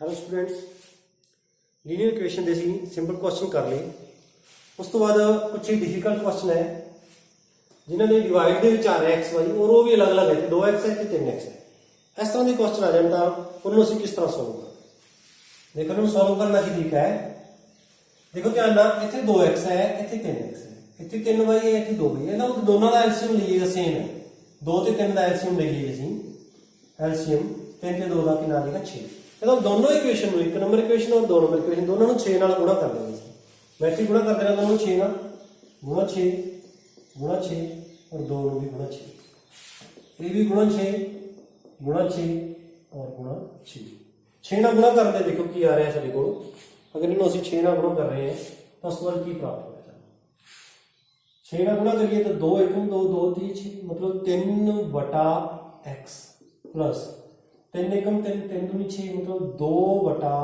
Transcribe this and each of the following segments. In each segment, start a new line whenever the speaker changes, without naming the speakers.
Hello students, linear equation ਦੇ ਅਸੀਂ simple question ਕਰ ਲਏ। ਉਸ ਤੋਂ ਬਾਅਦ ਕੁਝ ਡਿਫਿਕਲਟ ਕੁਐਸਚਨ ਹੈ ਜਿਨ੍ਹਾਂ ਦੇ ਡਿਵਾਈਡ ਦੇ ਵਿੱਚ ਆ ਰਿਹਾ x y ਔਰ ਉਹ ਵੀ ਅਲੱਗ-ਅਲੱਗ ਹੈ, 2x ਹੈ ਤੇ 3x ਹੈ। ਇਸ ਤਰ੍ਹਾਂ ਦੇ ਕੁਐਸਚਨ ਆ ਜਾਣ ਤਾਂ ਉਹਨੂੰ ਅਸੀਂ ਕਿਸ ਤਰ੍ਹਾਂ ਸੋਲਵ ਕਰਾਂਗੇ। ਦੇਖੋ ਇਹਨੂੰ ਸੋਲਵ ਕਰਨ ਦਾ ਕੀ ਤਰੀਕਾ ਹੈ। ਦੇਖੋ ਧਿਆਨ ਨਾਲ, ਇੱਥੇ 2x ਹੈ, ਇੱਥੇ 3x ਹੈ, ਇੱਥੇ 3y ਹੈ, ਇੱਥੇ 2y ਹੈ। ਇਹਨਾਂ ਦੋਨਾਂ ਦਾ ਐਲਸੀਐਮ ਲਈਏ, ਸੇਮ ਹੈ। 2 ਤੇ 3 ਦਾ ਐਲਸੀਐਮ ਲੈ ਲਈਏ ਅਸੀਂ। ਐਲਸੀਐਮ 3 ਤੇ 2 ਦਾ ਕਿੰਨਾ ਆ ਜਾਏਗਾ 6। ਇਹਦਾ ਦੋਨੋਂ ਇਕੁਏਸ਼ਨ ਨੂੰ, 1 ਨੰਬਰ ਇਕੁਏਸ਼ਨ ਔਰ 2 ਨੰਬਰ ਇਕੁਏਸ਼ਨ ਦੋਨਾਂ ਨੂੰ 6 ਨਾਲ ਗੁਣਾ ਕਰ ਦੇਣਾ। ਮੈਟ੍ਰਿਕ ਗੁਣਾ ਕਰ ਦੇਣਾ ਦੋਨੋਂ ਨੂੰ 6 ਨਾਲ, ਗੁਣਾ 6 ਔਰ 2 ਨੂੰ ਵੀ ਗੁਣਾ 6। ਇਹ ਵੀ ਗੁਣਾ 6 ਔਰ ਗੁਣਾ 6। 6 ਨਾਲ ਗੁਣਾ ਕਰਦੇ ਦੇਖੋ ਕੀ ਆ ਰਿਹਾ ਸਾਡੇ ਕੋਲ। अगर इन्हों ਅਸੀਂ 6 ਨਾਲ ਗੁਣਾ ਕਰ ਰਹੇ हैं तो उस बार की प्राप्त होगा। 6 ਨਾਲ ਗੁਣਾ करिए तो 2 एकम 2 2 3 6 मतलब 3 बटा x प्लस 3 एकम 3 3 दूनी 6 मतलब 2 बटा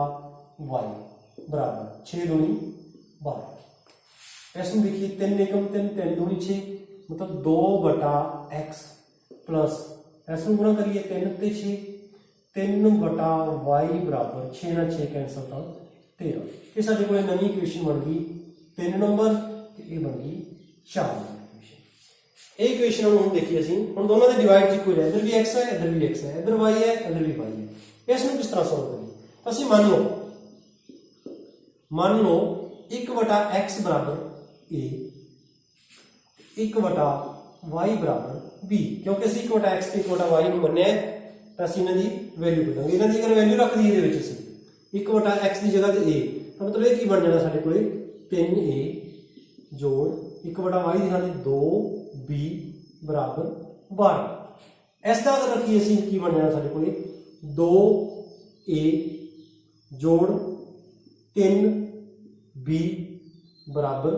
y बराबर 6 दूनी 12। ऐसे देखिए 3 एकम 3 3 दूनी 6 मतलब 2 बटा x प्लस ऐसे गुणा करिए 3 ते 6 3 बटा y बराबर 6 ना 6 कैंसल था 13। ये साडे कोल नवी इक्वेशन बन गई 3 नंबर ते ये बन गई 4 नंबर इक्वेशन। ये इक्वेशन हम देखिए ਅਸੀਂ ਹੁਣ ਦੋਨਾਂ ਦੇ ਡਿਵਾਈਡ ਚ ਕੋਈ ਹੈ, इधर भी x है इधर भी x है, इधर y है इधर भी y है। ਇਸ ਨੂੰ ਕਿਸ ਤਰ੍ਹਾਂ ਸੋਲਵ ਕਰੀਏ। ਅਸੀਂ ਮੰਨ ਲਓ 1/x ਬਰਾबर a 1/y ਬਰਾबर b। ਕਿਉਂਕਿ ਅਸੀਂ 1/x ਤੇ 1/y ਨੂੰ ਮੰਨਿਆ ਹੈ ਤਾਂ ਅਸੀਂ ਇਹਨਾਂ ਦੀ ਵੈਲਿਊ ਕੱਢਾਂਗੇ। ਇਹਨਾਂ ਦੀ ਅਗਰ ਵੈਲਿਊ ਰੱਖ ਦਈਏ ਇਹਦੇ ਵਿੱਚ ਅਸੀਂ 1/x की जगह a तो मतलब ये बन जाना साढ़े को 3a जोड़ 1/y की जगह 2b बराबर 12। इस तरह अगर रखिए असीं की बन जाना साढ़े को 2a जोड़ 3b बराबर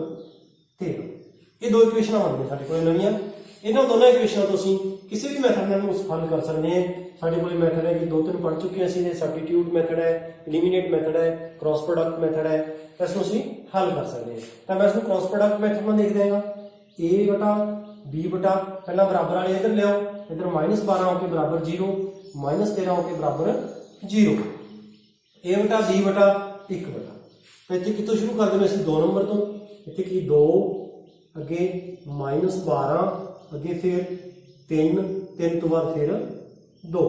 13। ये दो इक्वेशन बन गई साढ़े को नवीं। इन्होंने दोनों इक्वेशन तो असीं किसी भी मैथड नाल हल कर सकते हैं। साढ़े को मैथड है कि 2-3 पढ़ चुके हैं असीं, सब्स्टिट्यूट मैथड है, एलिमिनेट मैथड है, क्रॉस प्रोडक्ट मैथड है। इसको असीं हल कर सकते हैं। तो मैं इसको क्रॉस प्रोडक्ट मैथड में देख देंगे a बटा b बटा पहला बराबर वाले इधर ले आओ, इधर -12 होकर बराबर 0 -13 होकर बराबर 0 a बटा b बटा 1 बटा। तो इतने कितों शुरू कर देना असीं 2 नंबर तो इतने की 2 अगे -12 अगे फिर 3 तो बाद फिर 2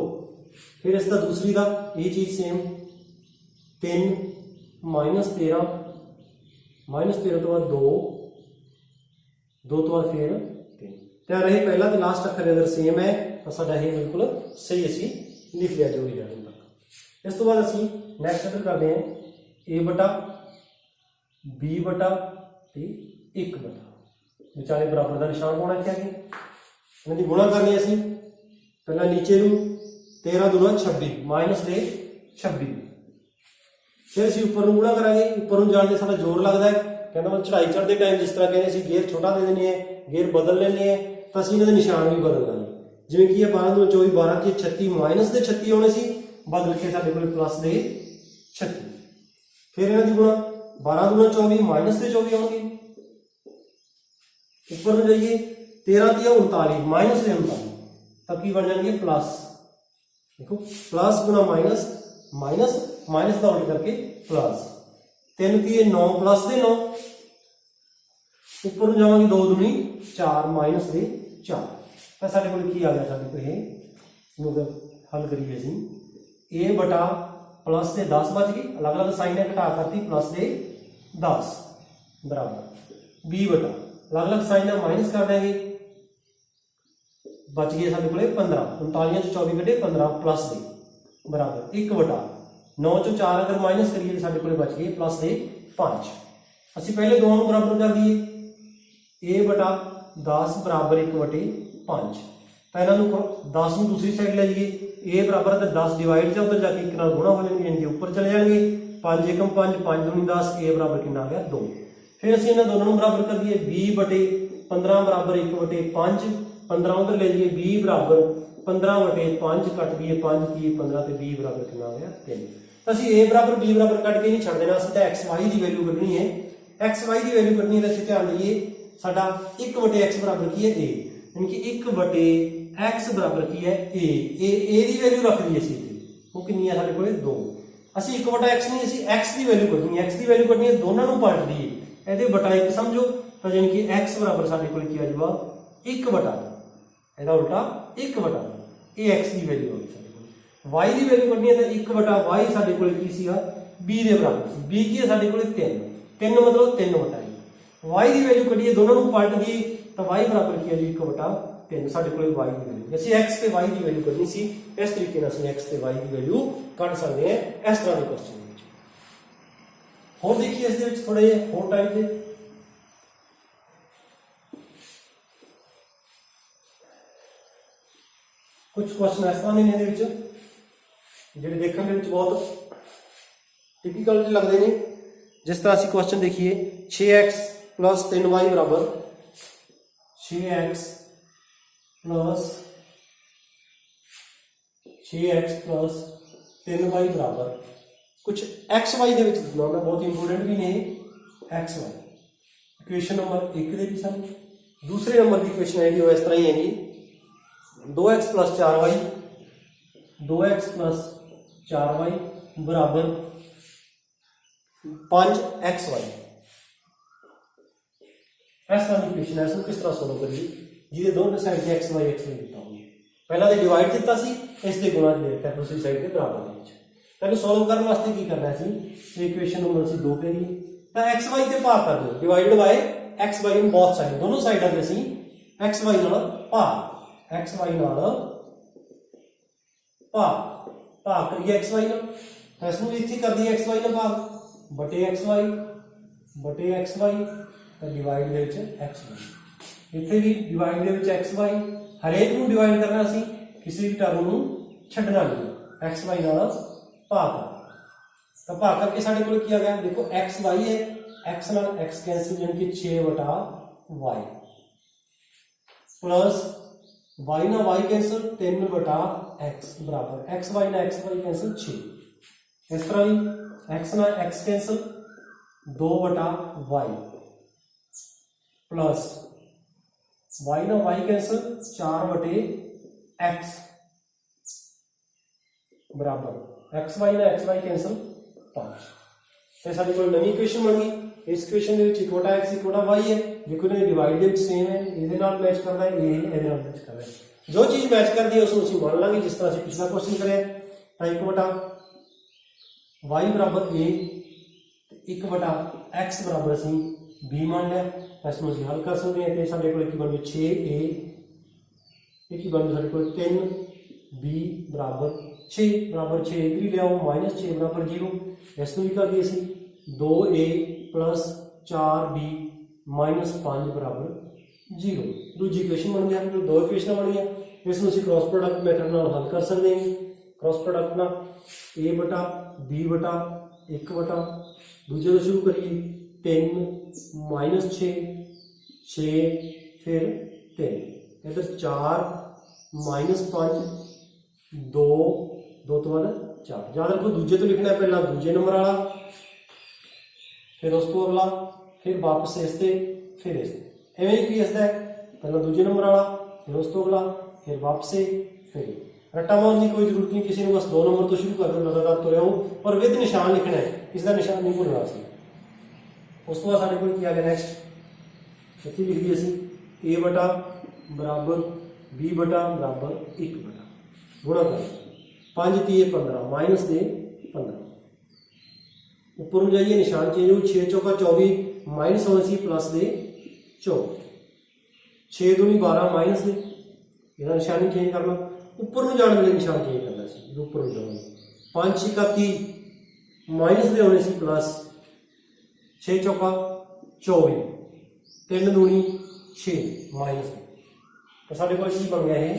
फिर इसका दूसरी का ये चीज सेम 3 -13 तो बाद 2 तो बाद फिर 3। ध्यान रहे पहला तो लास्ट अखर अगर सेम है तो साडा ये बिल्कुल सही असी लिख लिया जो भी जाने तक। इस तो बाद असी नैक्सट अगर करते हैं a बटा b बटा 1 बटा विचाले बराबर का निशान होना चाहिए। इन्हें गुणा करनी असी पहला नीचे 13 दूना 26 माइनस दे 26। फिर असीं उपर गुणा करांगे। उपर जाने साडा जोर लगता है, कहना मैं चढ़ाई चढ़ते टाइम जिस तरह कहने असीं गेयर छोटा दे देने हैं, गेयर बदल लेने हैं तो असीं इन्हां दे निशान भी बदल लांगे। जिवें कि 12 दूना 24 12 के 36 माइनस दे 36 होने सी, बदल के साडे कोल प्लस दे 36। फिर इन्हां दी गुणा 12 दूना 24 माइनस दे 24 होंगे। उपर जाइए 13 ती 39 माइनस दे 39 तब की बन जाएंगे प्लस। देखो प्लस गुना माइनस माइनस माइनस का उल्ट करके प्लस 3 की 9 प्लस दे 9 ऊपर जावांगे 2 दूनी 4 माइनस दे 4। तो साडे कोल की आ गया साडे को ये हल करिए असीं a बटा प्लस दे 10 बच गई, अलग अलग साइन ने घटा करती प्लस दे 10 बराबर b बटा अलग अलग साइन ने माइनस कर देंगे बच गए साढ़े को 15 39 चो 24 कटे 15 प्लस दे बराबर 1 बटा 9 चो 4 अगर माइनस करिए तो साढ़े को बच गए प्लस दे 5। असी पहले दोनों बराबर कर दिए a बटा 10 बराबर 1 बटे 5। पहला 10 में दूसरी साइड ले जाइए, a बराबर 10 डिवाइड से उधर जाके 1 गुणा हो जाएंगे, इनके ऊपर चले जाएंगे 5 एकम 5 5 दूनी 10 a बराबर कितना आ गया 2। फिर असी इन्होंने दोनों बराबर कर दिए b बटे 15 बराबर 1 बटे 5 15 उधर ले जाइए b बराबर 15 बटे 5 कट दिए 5 की 15 तो b बराबर कितना आ गया 3। असी a बराबर b बराबर कट के नहीं छड़ देना, असीं तां x y की वैल्यू कढनी है। x y की वैल्यू कढनी है तो असीं ध्यान दईए साडा 1 बटे x बराबर की है a, यानी कि 1 बटे x बराबर की है a की वैल्यू रख दी असीं, वो कितनी है साडे कोल 2। ਅਸੀਂ 1/x ਨਹੀਂ, ਅਸੀਂ x ਦੀ ਵੈਲਿਊ ਕੱਢਣੀ ਹੈ। x ਦੀ ਵੈਲਿਊ ਕੱਢਣੀ ਹੈ, ਦੋਨਾਂ ਨੂੰ ਪਲਟ ਦਈਏ, ਇਹਦੇ ਬਟਾ 1 ਸਮਝੋ, ਤਾਂ ਜਾਨੀ ਕਿ x ਬਰਾਬਰ ਸਾਡੇ ਕੋਲ ਕੀ ਆ ਜਾਊਗਾ 1/, ਇਹਦਾ ਉਲਟਾ 1/, ਇਹ x ਦੀ ਵੈਲਿਊ ਆ ਗਈ ਸਾਡੇ ਕੋਲ। y ਦੀ ਵੈਲਿਊ ਕੱਢਣੀ ਹੈ ਤਾਂ 1/y ਸਾਡੇ ਕੋਲ ਕੀ ਸੀਗਾ b ਦੇ ਬਰਾਬਰ ਸੀ। b ਕੀ ਹੈ ਸਾਡੇ ਕੋਲ 3 ਮਤਲਬ 3/1। y ਦੀ ਵੈਲਿਊ ਕੱਢੀਏ, ਦੋਨਾਂ ਨੂੰ ਪਲਟ ਦਈਏ ਤਾਂ y ਬਰਾਬਰ ਕੀ ਆ ਜੀ 1/3 ਸਾਡੇ ਕੋਲ y ਦੀ ਵੈਲਿਊ। ਅਸੀਂ x ਤੇ y ਦੀ ਵੈਲਿਊ ਕੱਢਣੀ ਸੀ, ਇਸ ਤਰੀਕੇ ਨਾਲ ਅਸੀਂ x ਤੇ y ਦੀ ਵੈਲਿਊ ਕੱਢ ਸਕਦੇ ਹਾਂ ਇਸ ਤਰ੍ਹਾਂ ਦੇ ਕੁਐਸਚਨ ਵਿੱਚ। ਹੋਰ ਦੇਖੀਏ ਇਸ ਦੇ ਵਿੱਚ ਥੋੜੇ ਜਿਹੇ ਹੋਰ ਟਾਈਪ ਦੇ ਕੁਝ ਕੁਐਸਚਨ ਇਸ ਤਰ੍ਹਾਂ ਦੇ ਨੇ ਇਹਦੇ ਵਿੱਚ ਜਿਹੜੇ ਦੇਖਣ ਦੇ ਵਿੱਚ ਬਹੁਤ ਟਿਪੀਕਲ ਜਿਹੇ ਲੱਗਦੇ ਨੇ। जिस तरह से क्वेश्चन देखिए 6x + 3y बराबर 6x + 3y बराबर कुछ x y दे विच दिना मैं बहुत इंपोर्टेंट भी नहीं x y। इक्वेशन नंबर 1 दे भी सन। दूसरे नंबर की इक्वेशन है वो इस तरह ही है 2x + 4y 2x + 4y बराबर 5xy। ऐसा इक्वेशन है, इसको किस तरह सोल्व करिए जिसे दोनों साइड से x y दिता हो। पहला तो डिवाइड दिता सी, इस दे गुणा दे दिता दूसरी साइड के बराबर दे विच। पहले सोल्व करने वास्ते की करना है सी इक्वेशन नंबर सी 2 करिए तो x y ते भाग कर दो, divided by x y in both side, दोनों साइडां ते ਅਸੀਂ x y ਨਾਲ भाग x y ਨਾਲ भाग करिए x y ਨਾਲ, तो इसमें इत्थे कर दिए x y ਨਾਲ भाग बटे एक्स वाई तो डिवाइड दे विच एक्स वाई, इत्थे भी डिवाइड दे विच एक्स वाई, हरेक नूं डिवाइड करना सी, किसी भी टर्म नूं छड्डना नहीं, एक्स वाई नाल भाग तो भाग करके साडे कोल की आ गया देखो एक्स वाई है, एक्स नाल एक्स कैंसिल यानी कि 6/y प्लस वाई नाल वाई कैंसिल 3/x बराबर एक्स वाई नाल एक्स वाई कैंसिल 6। इस तरह भी x ना x cancel 2/y plus y ना y कैंसिल 4/x बराबर x y ना x y कैंसिल 5। तो साडी कोल नवी इक्वेशन बन गई। इस इक्वेशन दे विच 1/x 1/y है, देखो ने डिवाइड दे विच सेम है, इहदे नाल मैच करदा है, ये इहदे नाल मैच करदा है। जो चीज मैच करदी है उसको ਅਸੀਂ मान लांगे, जिस तरह से पिछला क्वेश्चन करें तो 1/y बराबर a 1/x बराबर असीं b मान लिया, इसमें ਅਸੀਂ हल कर सकते हैं। तो साडे कोल की बन गई 6a, ये की बन गई साडे कोल 3b बराबर 6 इधर ही ले आओ -6 बराबर 0, इसमें भी कर दिए असीं 2a + 4b - 5 बराबर 0। दूजी इक्वेशन बन गई, अपने दो इक्वेशन बन गई, इसमें असीं क्रॉस प्रोडक्ट मैथड नाल हल कर सकते हैं। क्रॉस प्रोडक्ट ना a/b/1 दूजे तो शुरू करिए 3 - 6 फिर 3 इधर 4 - 5 2 तो बाद 4। याद रखो दूजे तो लिखना है, पहला दूजे नंबर वाला फिर उस तो अगला फिर वापस इसते फिर इसते एवं ही इसका है, पहला दूजे नंबर वाला फिर उस तो अगला फिर वापस फिर रट्टा मारने की कोई जरूरत नहीं, किसी ने बस 2 नंबर तो शुरू कर दो, लगातार तो रहो और विद निशान लिखना है, इसका निशान नहीं भूलना सी। उस तो बाद साडे कोल की आ गया नेक्स्ट इत्थे लिख दी असीं a/b/1 गुणा कर 5 3 15 माइनस दे 15, ऊपर में जाइए निशान चेंज हो 6 चौका 24 माइनस होना सी प्लस दे 24 6 दूनी 12 माइनस दे, इसका निशान चेंज करना, ऊपर में जाने वाले निशान चेंज करना सी, ऊपर में जाने 5 6 30 माइनस दे होने सी प्लस 6 चौका 24 3 दूनी 6 माइनस, तो साढ़े को की बन गया है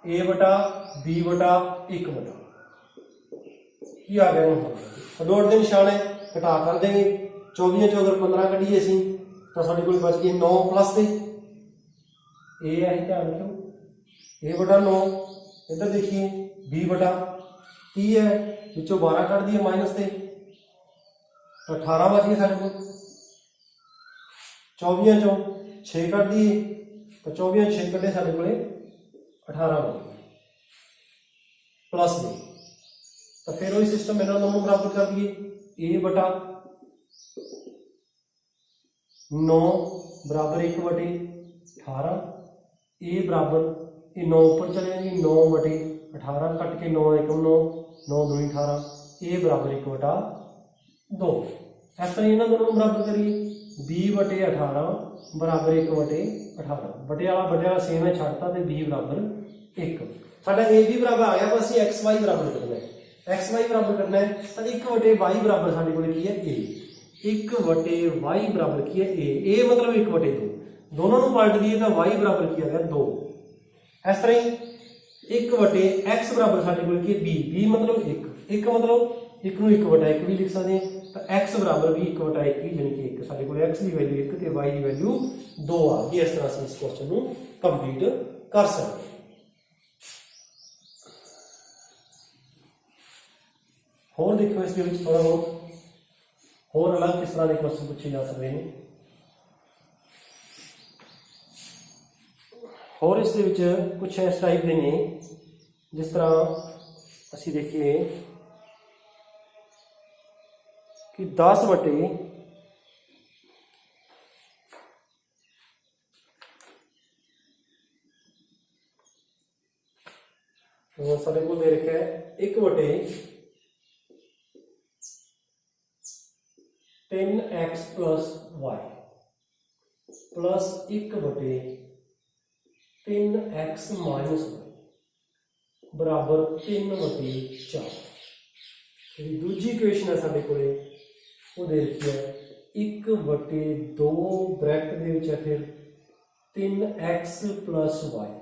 a/b/1 की आ गया दौड़ के निशान है, घटा कर देंगे 24 चो अगर 15 कढ़िए असी तो साढ़े को बच गए 9 प्लस दे ए है, ध्यान रखो a/9 इधर देखिए b/30 है, पिछों 12 कट दिए माइनस दे तो 18 बच गए साढ़े को, 24 चो 6 कट दिए तो 24 6 कटे साढ़े को 18 बच गए प्लस दे तो फिर वही सिस्टम इन्होंने दोनों बराबर कर दिए, ए बटा 9 बराबर 1 बटे 18, ए बराबर ये 9 ऊपर चले जाएंगे, 9 बटे 18 कट के 9 एकम 9, 9 दूनी 18, ए बराबर 1 बटा 2। इस तरह इन्होंने दोनों बराबर करिए, बी बटे 18 बराबर 1 बटे 18, बटे वाला सेम है छाड़ता, तो बी बराबर 1। साडा ए बी बराबर आ गया, बस एक्स वाई बराबर करना है, एक्स वाई बराबर करना है तो 1 बटे वाई बराबर साडे कोल की है ए, 1 बटे वाई बराबर की है ए मतलब 1 बटे 2, दोनों को पलट दिए तो वाई बराबर किया गया 2। इस तरह ही 1 बटे एक्स बराबर साडे कोल की है बी मतलब 1 मतलब 1 ਨੂੰ 1 बटा 1 भी लिख सकते हैं, तो एक्स बराबर भी 1 बटा 1 ही, यानी कि 1 साडे कोल एक्स की वैल्यू 1 तो वाई की वैल्यू 2 आ गई। इस तरह से इस क्वेश्चन को कंप्लीट कर सकते हैं। होर देखो इस थोड़ा बहुत होर अलग किस तरह के क्वेश्चन पूछे जा सकते हैं। होर इस कुछ इस टाइप के ने, जिस तरह असी देखिए कि 10 बटे साढ़े को दे रखा है 1 बटे 3x प्लस वाई प्लस 1 बटे 3x माइनस वाई बराबर 3 बटे 4। दूजी इक्वेशन है साढ़े को वो दे रखी है 1 बटे 2 ब्रैकेट दे विच है फिर 3x प्लस वाई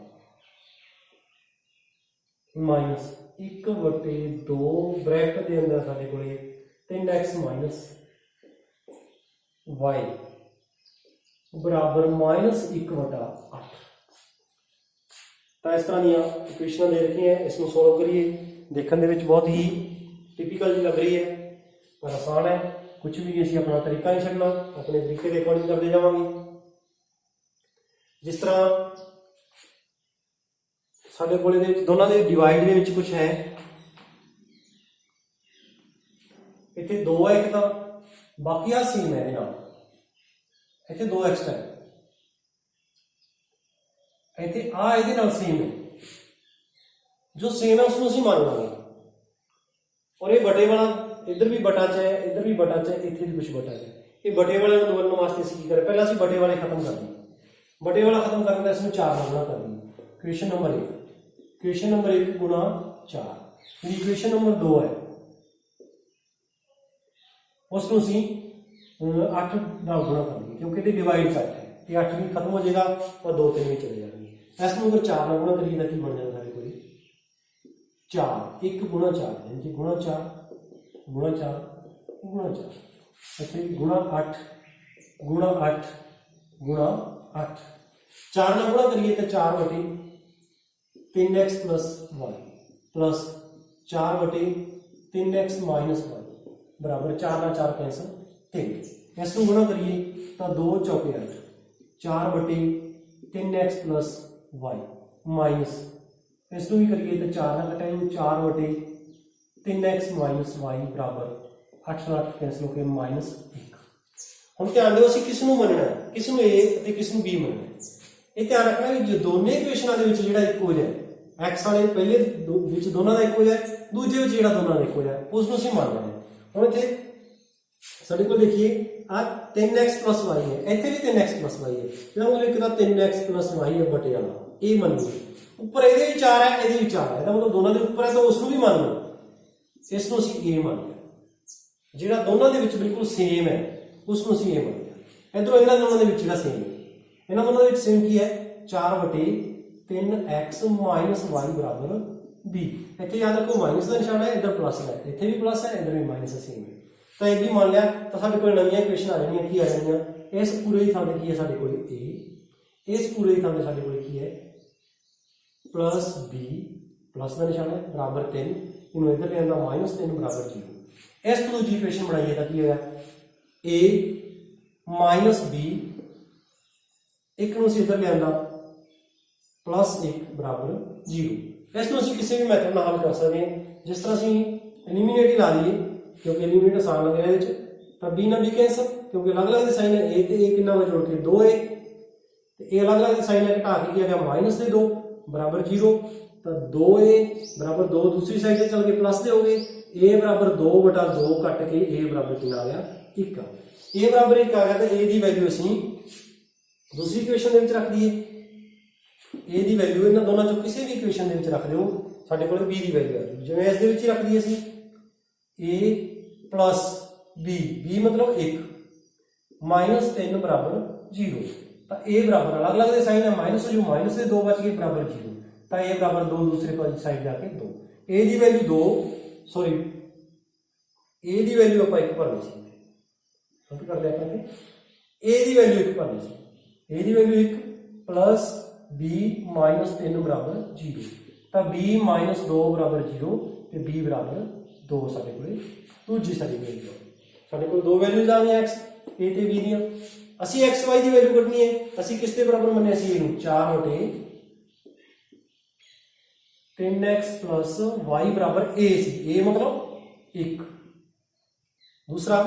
माइनस 1 बटे 2 ब्रैकेट के अंदर साढ़े को 3x माइनस वाई बराबर माइनस 1 बटा 8। तो इस तरह दियाँ इक्वेशन दे रखी हैं, इसको सोल्व करिए। देखने के बहुत ही टिपिकल जी लग रही है पर आसान है, कुछ भी असी अपना तरीका नहीं छड्डना, अपने तरीके के अकॉर्डिंग करते जावांगे। जिस तरह साडे कोल दोनों के डिवाइड के विच कुछ है, इत्थे 2 है एक तो बाकी आ सेम है, इत्थे 2 एक्स्ट्रा है, इत्थे आ इहदे नाल सेम है, जो सेम है उसको असीं मान लांगे। और ये बटे वाला इधर भी बटा च है, इधर भी बटा च है, इत्थे भी कुछ बटा है। ये बटे वाले को दोनों वास्ते असीं की करें, पहले असीं बटे वाले खत्म कर दिए, बटे वाला खत्म करने इसमें 4 नाल गुणा कर दिए। इक्वेशन नंबर 1, इक्वेशन नंबर 1 गुणा 4, इक्वेशन नंबर 2 है उसको असीं 8 नाल गुणा कर दिए, क्योंकि ये डिवाइड 8 है, ये 8 भी खत्म हो जाएगा और 2 3 भी चले जाएंगे। इसमें अगर 4 नाल गुणा करिए तो बन जाएगा कोई 4, 1 गुणा 4 यानी कि गुणा 4 गुणा 4 गुणा 4, इतने गुणा 8 गुणा 8 गुणा 8, 4 ना गुणा करिए तो 4 बटे 3x प्लस वाई प्लस 4 बटे 3x माइनस वाई बराबर 4 ना 4 कैंसल 3। इसको गुणा करिए तो 2 चौके 8, 4 बटे 3x प्लस वाई माइनस इसको भी करिए तो 4 ना कटाएंगे 4 बटे 3x माइनस वाई बराबर 8 ना 8 कैंसल होकर माइनस 1। हम ध्यान दो असीं किस नूं मनना है, किस नूं ए ते किस नूं बी मनना है। ये ध्यान रखना है कि दोनों इक्वेशनां दे विच जिहड़ा इक्को जिहा है, एक्स वाले पहले विच दोनों दा इक्को जिहा है, दूजे विच जिहड़ा दोनों दा इक्को जिहा है उस नूं असीं मान लेना है। हुण इत्थे साडे कोल देखिए आ 3x प्लस वाई है, इत्थे भी 3x प्लस वाई है, इहदा मतलब एक तां 3x प्लस वाई है बटे वाला ए मान लो, ऊपर इहदे भी 4 है इहदे भी 4 है, इहदा मतलब दोनों दे ऊपर है तो उस नूं भी मान लो, इस नूं असीं ए मान लिया। जिहड़ा दोनों दे विच बिल्कुल सेम है उस नूं असीं ए मान लिया। इधरों इन्हां दोनों दे विच जिहड़ा सेम है, इन्हां दोनों दे विच सेम की है 4 बटे 3x माइनस वाई बराबर बी। इत्थे याद रखो माइनस का निशान है, इधर प्लस है, इत्थे भी प्लस है, इधर भी माइनस है, सेम है। तो ये भी मान लिया तो साडे कोल नवीं इक्वेशन आ जाणियां की आ जाणियां, इस पूरे ही थां ते की है साडे कोल ए, इस पूरे ही थां ते साडे कोल की है प्लस बी, प्लस का निशान है बराबर 3, इन्होंने इधर लिया माइनस 3 बराबर 0। इस तो दूसरी इक्वेशन बनाइए तो की होगा ए माइनस बी, एक नूं इधर लिया प्लस 1 बराबर 0। इसनूं असीं किसी भी मैथड नाल हल कर सकते हैं। जिस तरह असीं एलिमिनेट ही ला लईए क्योंकि एलिमिनेट आसान लग रहा है इहदे विच, तां बी नाल बी कैंसल क्योंकि अलग अलग दे साइन है ए ते ए किन्ना वा जोड़ के 2a ते ए अलग अलग दे साइन है घटा के क्या गया -2 बराबर 0। तो 2a बराबर 2 दूसरी साइड से चल के प्लस दे हो गए a बराबर 2/2 कट के a बराबर कितना आ गया 1 आ गया। a बराबर 1 आ गया तो a की वैल्यू असीं दूसरी इक्वेशन दे विच रख दईए। a की वैल्यू इन्हां दोनों चों किसी भी इक्वेशन दे विच रख दिओ साडे कोल b की वैल्यू आ जाएगी। जिवें इस दे विच ही रख दईए असीं a प्लस b मतलब 1 -3 बराबर 0। तो a बराबर अलग अलग दे साइन है माइनस जो माइनस से 2 बच गए बराबर 0। तो a बराबर 2 दूसरे पास साइड जाके 2 a की वैल्यू 2 सॉरी a की वैल्यू आप 1 भरनी सी गलत कर लिया करके a की वैल्यू 1 भरनी सी a की वैल्यू 1 प्लस b -3 बराबर 0। तो b -2 बराबर 0 तो b बराबर 2 साडे कोल दूजी साडी वैल्यू साडे कोल दो वैल्यूज आ गई x a ते b दियां। असीं x y की वैल्यू कढनी है असीं किस दे बराबर मन्निया सी इहनूं 4/3x प्लस y बराबर a सी a मतलब 1। दूसरा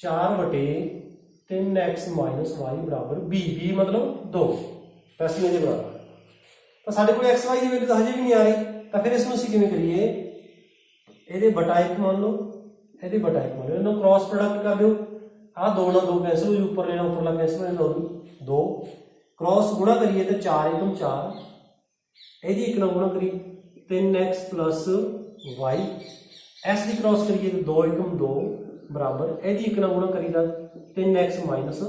4/3x माइनस y बराबर b मतलब 2 पैसे ये बराबर। तो साडे कोल x y की वैल्यू तो हजे भी नहीं आ रही तो फिर इसनूं असीं किवें करिए ਇਹਦੇ बटा 1 मान लो ਇਹਦੇ बटा 1 मान लो इन्हों क्रॉस प्रोडक्ट कर दो आ 2 ना 2 कैंसिल हो जाए ऊपर लेना ऊपरला कैंसिल हो जाए 2 क्रॉस गुणा करिए तो 4 × 4 ਇਹਦੀ 1 ਨਾਲ गुणा करिए 3x प्लस y s की क्रॉस करिए तो 2 × 2 बराबर ਇਹਦੀ 1 ਨਾਲ गुणा करीदा 3x माइनस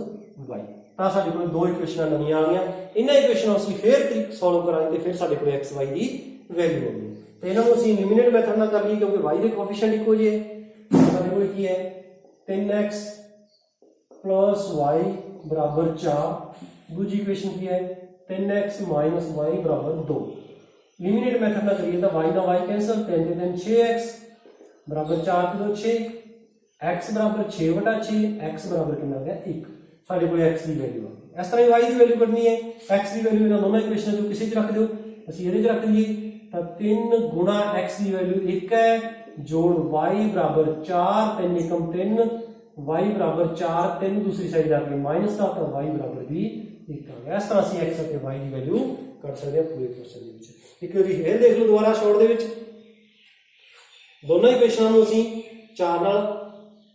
y। ਤਾਂ ਸਾਡੇ ਕੋਲ ਦੋ ਇਕੁਏਸ਼ਨਾਂ ਨਵੀਆਂ ਆ ਗਈਆਂ। ਇਹਨਾਂ ਇਕੁਏਸ਼ਨਾਂ ਅਸੀਂ ਫੇਰ ਸੋਲਵ ਕਰਾਂਗੇ ਤੇ ਫਿਰ ਸਾਡੇ ਕੋਲ x y ਦੀ ਵੈਲਿਊ ਹੋਣੀ। ਤੇ ਇਹਨਾਂ ਨੂੰ ਅਸੀਂ ਐਲੀਮੀਨੇਟ ਮੈਥਡ ਨਾਲ ਕਰ ਲਈ ਕਿਉਂਕਿ y ਦੇ ਕੋਐਫੀਸ਼ੀਐਂਟ ਇੱਕੋ ਜਿਹੇ ਸਾਡੇ ਕੋਲ ਕੀ ਹੈ 3x प्लस y बराबर 4। दूसरी इक्वेशन की है 3x माइनस y बराबर 2। लिमिनेट मेथड ना करिए तो y ना y कैंसल 3 3 6x बराबर 4 2 6 x बराबर 6/6 x बराबर कितना गया 1 साडे कोल x की वैल्यू आ गई। इस तरह y की वैल्यू कढनी है x की वैल्यू इन्हां दोनों इक्वेशन जो किसी च रख दो ਅਸੀਂ ਇਹਦੇ ਚ ਰੱਖ ਲਈਏ ਤਾਂ 3 गुणा x की वैल्यू 1 है जोड़ y बराबर 4 3 × 3 y बराबर 4 3 दूसरी साइड जाके माइनस का तो y बराबर भी 1 आ गया। इस तरह ਅਸੀਂ x ਅਤੇ y की वैल्यू ਕੱਢ ਸਕਦੇ ਹਾਂ ਪੂਰੇ ਕੁਐਸਚਨ ਦੇ ਵਿੱਚ। ਇੱਕ ਵਾਰੀ ਫੇਰ ਦੇਖ ਲਓ ਦੁਬਾਰਾ ਸ਼ਾਰਟ ਦੇ ਵਿੱਚ ਦੋਨੋਂ ਇਕੁਏਸ਼ਨਾਂ ਨੂੰ ਅਸੀਂ 4 ਨਾਲ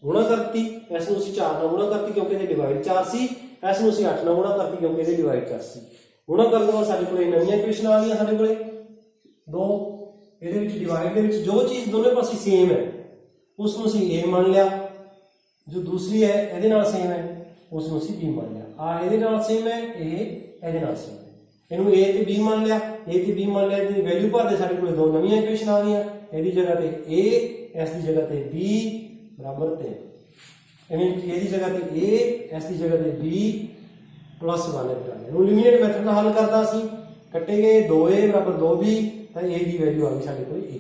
गुणा करती इस ਨੂੰ ਅਸੀਂ 4 ਨਾਲ गुणा करती क्योंकि ਇਹਦੇ ਡਿਵਾਈਡ 4 ਸੀ इस ਨੂੰ ਅਸੀਂ 8 ਨਾਲ गुणा करती क्योंकि ਇਹਦੇ ਡਿਵਾਈਡ 4 ਸੀ। गुणा ਕਰਨ ਤੋਂ ਬਾਅਦ ਸਾਡੇ ਕੋਲੇ ਨਵੀਆਂ ਇਕੁਏਸ਼ਨਾਂ ਆ ਗਈਆਂ ਸਾਡੇ ਕੋਲੇ ਦੋ ਇਹਦੇ ਵਿੱਚ ਡਿਵਾਈਡ ਦੇ ਵਿੱਚ ਜੋ ਚੀਜ਼ ਦੋਨੇ ਪਾਸੇ ਸੇਮ ਹੈ ਉਸ ਨੂੰ ਅਸੀਂ a ਮੰਨ ਲਿਆ जो दूसरी है ਇਹਦੇ ਨਾਲ ਸੇਮ ਹੈ ਉਸ ਨੂੰ ਅਸੀਂ b ਮੰਨ ਲਿਆ। ਆ ਇਹਦੇ ਨਾਲ ਸੇਮ ਹੈ ਇਹ ਇਹਦੇ ਨਾਲ ਸੇਮ ਹੈ ਇਹਨੂੰ a ਤੇ b ਮੰਨ ਲਿਆ a ਤੇ b ਮੰਨ ਲਿਆ ਇਹਦੀ ਵੈਲਿਊ ਭਰਦੇ ਸਾਡੇ ਕੋਲੇ ਦੋ ਨਵੀਆਂ ਇਕੁਏਸ਼ਨ ਆ ਗਈਆਂ ਇਹਦੀ ਜਗ੍ਹਾ ਤੇ a ਇਸ ਦੀ ਜਗ੍ਹਾ ਤੇ b बराबर 3 यानी a की जगह पे a s की जगह पे b प्लस 1 इहनूं लिमिनेट मैथड नाल हल करदा सी कट्टे गए 2a बराबर 2b तो a की वैल्यू आ गई साडे कोल 1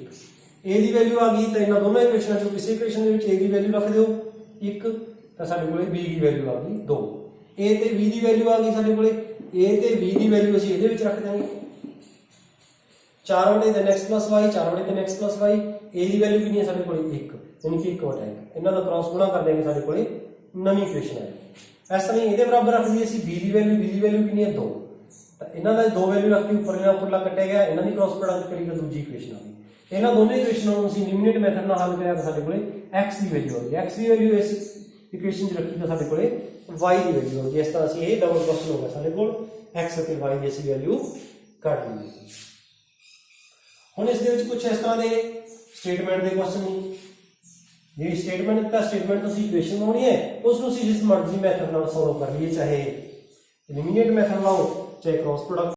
a की वैल्यू आ गई तो इन्हां दोनों इक्वेशनां चों किसी इक्वेशन दे विच a की वैल्यू रख दिओ 1 तो साडे कोल b की वैल्यू आ गई 2 a ते b की वैल्यू आ गई साडे कोल a ते b की वैल्यू असीं इहदे विच रख देंगे 4/3x plus y 4/3x plus y a की वैल्यू कितनी है साडे कोल 1 यानी कि 1/1 इन्हां दा क्रॉस गुणा कर देंगे साडे कोल नवी इक्वेशन है। इस तरह इहदे बराबर रख दी असीं b की वैल्यू कितनी है 2 तो इन्हां दा दो वैल्यू रखती ऊपरला कट्टिया गया इन्हां दी क्रॉस प्रोडक्ट करी तो दूजी इक्वेशन आ गई। इन्हां दोनों इक्वेशनां नूं असीं लिमिनेट मेथड नाल हल करिया तो साडे कोल x की वैल्यू आ गई x की वैल्यू इस इक्वेशन च रखी तो साडे कोल y की वैल्यू आ गई। इस तरह असीं ये डबल क्वेश्चन हो गया साडे कोल x ਅਤੇ y ਦੀ ਅਸੀਂ वैल्यू ਕੱਢ ਲਈ। ਹੁਣ ਇਸ ਦੇ ਵਿੱਚ ਕੁਝ ਇਸ ਤਰ੍ਹਾਂ ਦੇ स्टेटमेंट ਦੇ क्वेश्चन ਨਹੀਂ ये स्टेटमेंट का स्टेटमेंट तो इक्वेशन होनी है उसको जिस मर्जी मेथड नाल सॉल्व कर लिए चाहे एलिमिनेट मेथड लाओ चाहे क्रॉस प्रोडक्ट